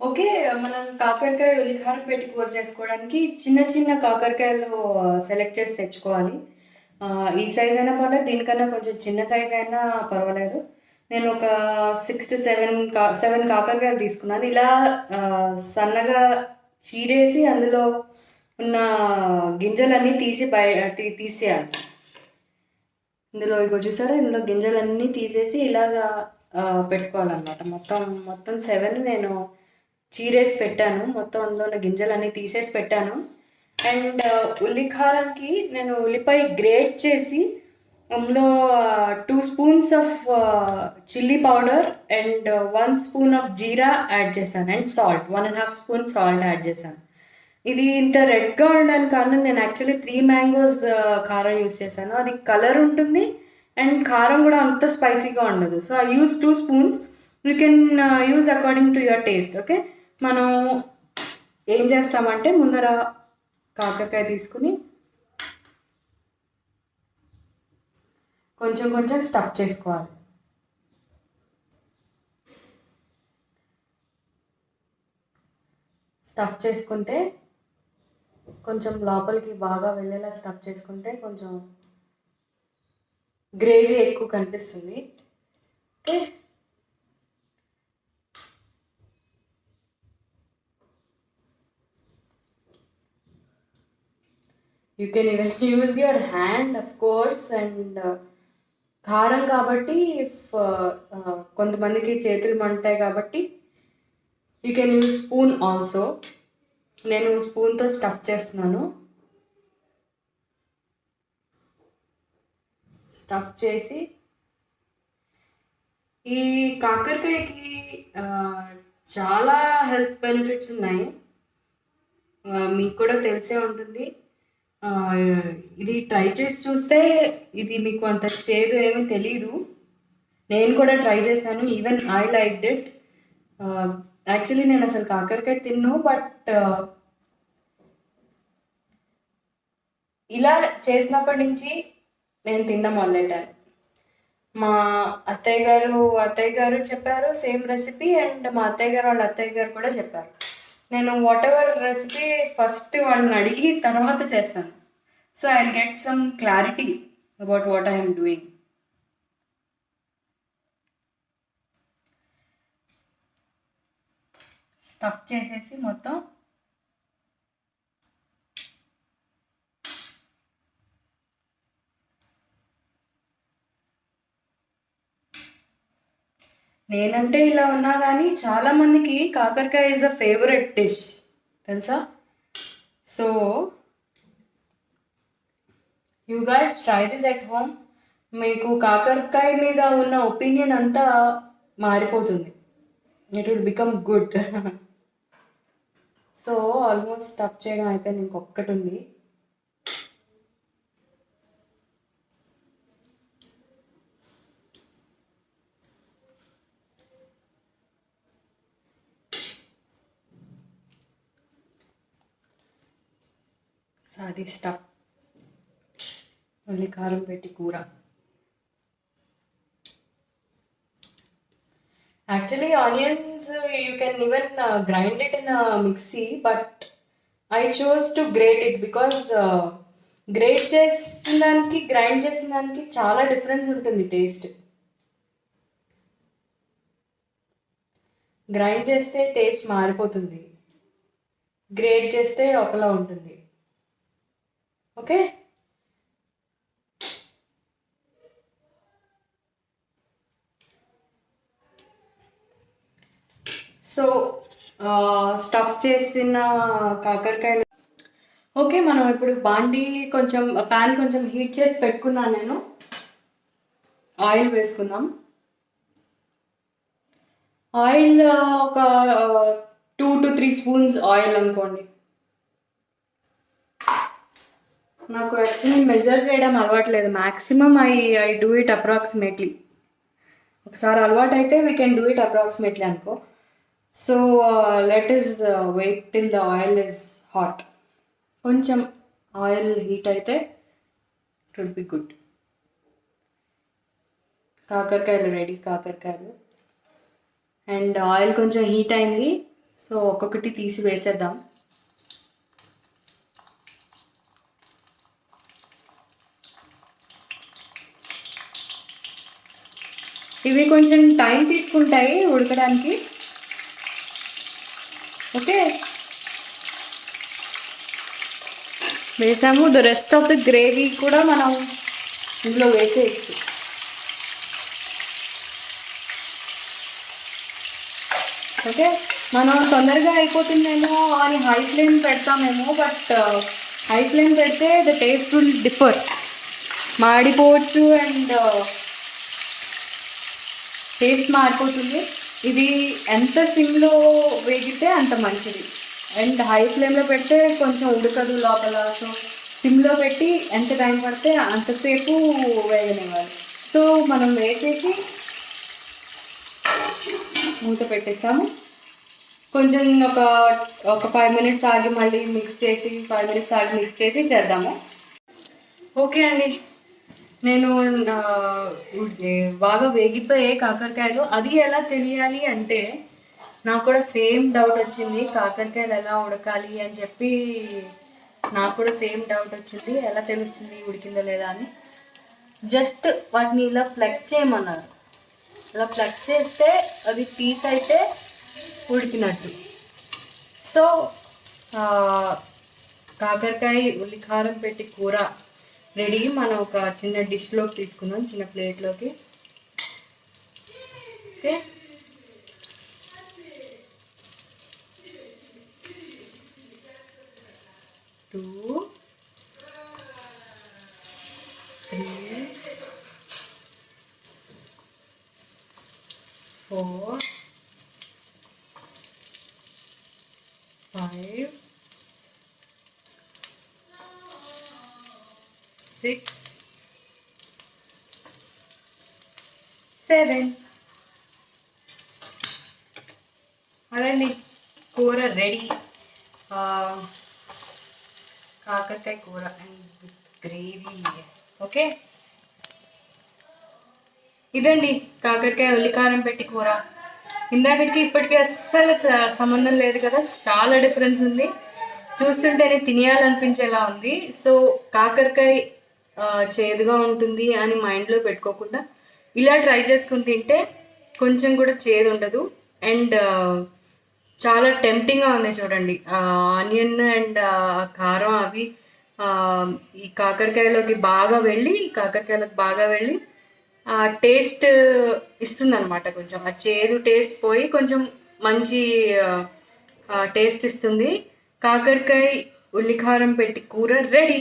Okay. మనం కాకరకాయ ఉల్లికారం పెట్టి కూర చేసుకోవడానికి చిన్న చిన్న కాకరకాయలు సెలెక్ట్ చేసి తెచ్చుకోవాలి. ఈ సైజ్ అయినా పర్లేదు, దీనికన్నా కొంచెం చిన్న సైజ్ అయినా పర్వాలేదు. నేను ఒక 6-7 కాకరకాయలు తీసుకున్నాను. ఇలా సన్నగా చీరేసి అందులో ఉన్న గింజలన్నీ తీసి తీసేయాలి. ఇందులో ఇగో చూసారా, ఇందులో గింజలన్నీ తీసేసి ఇలాగా పెట్టుకోవాలన్నమాట. మొత్తం మొత్తం 7 నేను చీరేసి పెట్టాను. మొత్తం అందులో ఉన్న గింజలన్నీ తీసేసి పెట్టాను. అండ్ ఉల్లికారంకి నేను ఉల్లిపాయ గ్రేట్ చేసి అందులో 2 spoons of chilli powder and 1 spoon of jeera add చేశాను. And salt 1.5 spoon salt add చేశాను. ఇది ఇంత రెడ్గా ఉండడానికి కారణం, నేను యాక్చువల్లీ 3 మ్యాంగోస్ కారం యూస్ చేశాను. అది కలర్ ఉంటుంది అండ్ కారం కూడా అంత స్పైసీగా ఉండదు. So I use 2 spoons. You can use according to your taste. Okay, మనం ఏం చేస్తామంటే ముందర కాకరకాయ తీసుకుని కొంచెం కొంచెం స్టఫ్ చేసుకోవాలి. స్టఫ్ చేసుకుంటే కొంచెం లోపలికి బాగా వెళ్ళేలా స్టఫ్ చేసుకుంటే కొంచెం గ్రేవీ ఎక్కువ కనిపిస్తుంది. Okay, you can use your hand of course. And కారం కాబట్టి కొంతమందికి చేతులు మంటాయి కాబట్టి you can use spoon also. నేను స్పూన్తో స్టఫ్ చేస్తున్నాను. స్టఫ్ చేసి ఈ కాకరకాయకి చాలా హెల్త్ బెనిఫిట్స్ ఉన్నాయి. మీకు కూడా తెలిసే ఉంటుంది. ఇది ట్రై చేసి చూస్తే ఇది మీకు అంత చేదు ఏమీ తెలీదు. నేను కూడా ట్రై చేశాను. Even I like it. Actually నేను అసలు కాకరకాయ తిన్ను, బట్ ఇలా చేసినప్పటి నుంచి నేను తినడం మొదలెట్టాను. మా అత్తయ్య గారు చెప్పారు సేమ్ రెసిపీ. అండ్ మా వాళ్ళ అత్తయ్య గారు కూడా చెప్పారు. నేను వాట్ ఎవర్ రెసిపీ ఫస్ట్ వాళ్ళని అడిగి తర్వాత చేస్తాను. So I get some clarity about what I'm doing. Stuff చేసేసి మొత్తం నేనంటే ఇలా ఉన్నా కానీ చాలామందికి కాకరకాయ ఈజ్ అ ఫేవరెట్ డిష్, తెలుసా? So you guys try this at home. మీకు కాకరకాయ మీద ఉన్న ఒపీనియన్ అంతా మారిపోతుంది. It will become good. So almost stuff చేయడం అయిపోయింది, ఇంకొకటి ఉంది. సో అది స్టఫ్ మళ్ళీ కారం పెట్టి కూర. Actually onions you can even grind it in mixie, but I chose to great it because great చేసిన దానికి గ్రైండ్ చేసిన దానికి చాలా డిఫరెన్స్ ఉంటుంది టేస్ట్. గ్రైండ్ చేస్తే టేస్ట్ మారిపోతుంది, గ్రేట్ చేస్తే ఒకలా ఉంటుంది. ఓకే, సో స్టఫ్ చేసిన కాకరకాయలు. ఓకే, మనం ఇప్పుడు ప్యాన్ కొంచెం హీట్ చేసి పెట్టుకున్నాను. నేను ఆయిల్ వేసుకుందాం. ఆయిల్ ఒక 2-3 స్పూన్స్ ఆయిల్ అనుకోండి. నాకు యాక్చువల్లీ మెజర్ చేయడం అలవాట్లేదు. Maximum I do it approximately. ఒకసారి అలవాటు అయితే we can do it approximately అనుకో. So let is wait till the oil is hot. కొంచెం ఆయిల్ హీట్ అయితే ఇట్ వుడ్ బి గుడ్. కాకరకాయలు రెడీ, కాకరకాయలు. అండ్ ఆయిల్ కొంచెం హీట్ అయింది. సో ఒక్కొక్కటి తీసి వేసేద్దాం. ఇవి కొంచెం టైం తీసుకుంటాయి ఉడకడానికి. ఓకే, వేసాము. The rest of the gravy కూడా మనం ఇందులో వేసేయచ్చు. ఓకే, మనం తొందరగా అయిపోతుందేమో అని హై ఫ్లేమ్ పెడతామేమో, బట్ హై ఫ్లేమ్ పెడితే ద టేస్ట్ విల్ డిఫర్, మాడిపోవచ్చు అండ్ టేస్ట్ మారిపోతుంది. ఇది ఎంత సిమ్లో వేగితే అంత మంచిది. అండ్ హై ఫ్లేమ్లో పెడితే కొంచెం ఉడకదు లోపల. సో సిమ్లో పెట్టి ఎంత టైం పడితే అంతసేపు వేగనివ్వాలి. సో మనం వేసేసి మూత పెట్టేసాము. కొంచెం ఒక 5 మినిట్స్ ఆగి మళ్ళీ మిక్స్ చేసి 5 మినిట్స్ ఆగి మిక్స్ చేసి చేద్దాము. ఓకే అండి, నేను బాగా వేగిపోయాయి కాకరకాయలు. అది ఎలా తెలియాలి అంటే, నాకు కూడా సేమ్ డౌట్ వచ్చింది, కాకరకాయలు ఎలా ఉడకాలి అని చెప్పి నాకు కూడా సేమ్ డౌట్ వచ్చింది, ఎలా తెలుస్తుంది ఉడికిందో లేదా అని. జస్ట్ వాటిని ఇలా ప్లగ్ చేయమన్నారు. ఇలా ప్లగ్ చేస్తే అది పీస్ అయితే ఉడికినట్టు. సో కాకరకాయ ఉల్లికారం పెట్టి కూర రెడీ. మనం ఒక చిన్న డిష్లోకి తీసుకుందాం, చిన్న ప్లేట్లోకి. ఓకే, 2 3 4 5 6 7. అదండి, కూర రెడీ. కాకరకాయ కూర అండ్ విత్ గ్రేవీ. ఓకే, ఇదండి కాకరకాయ ఉల్లికారం పెట్టి కూర. ఇందాకటికి ఇప్పటికీ అస్సలు సంబంధం లేదు కదా, చాలా డిఫరెన్స్ ఉంది. చూస్తుంటేనే తినేయాలనిపించేలా ఉంది. సో కాకరకాయ చేదుగా ఉంటుంది అని మైండ్లో పెట్టుకోకుండా ఇలా ట్రై చేసుకుని తింటే కొంచెం కూడా చేదు ఉండదు. అండ్ చాలా టెంప్టింగ్గా ఉంది చూడండి. ఆనియన్ అండ్ కారం అవి ఈ కాకరకాయలోకి బాగా వెళ్ళి టేస్ట్ ఇస్తుంది అనమాట. కొంచెం ఆ చేదు టేస్ట్ పోయి కొంచెం మంచి టేస్ట్ ఇస్తుంది. కాకరకాయ ఉల్లికారం పెట్టి కూర రెడీ.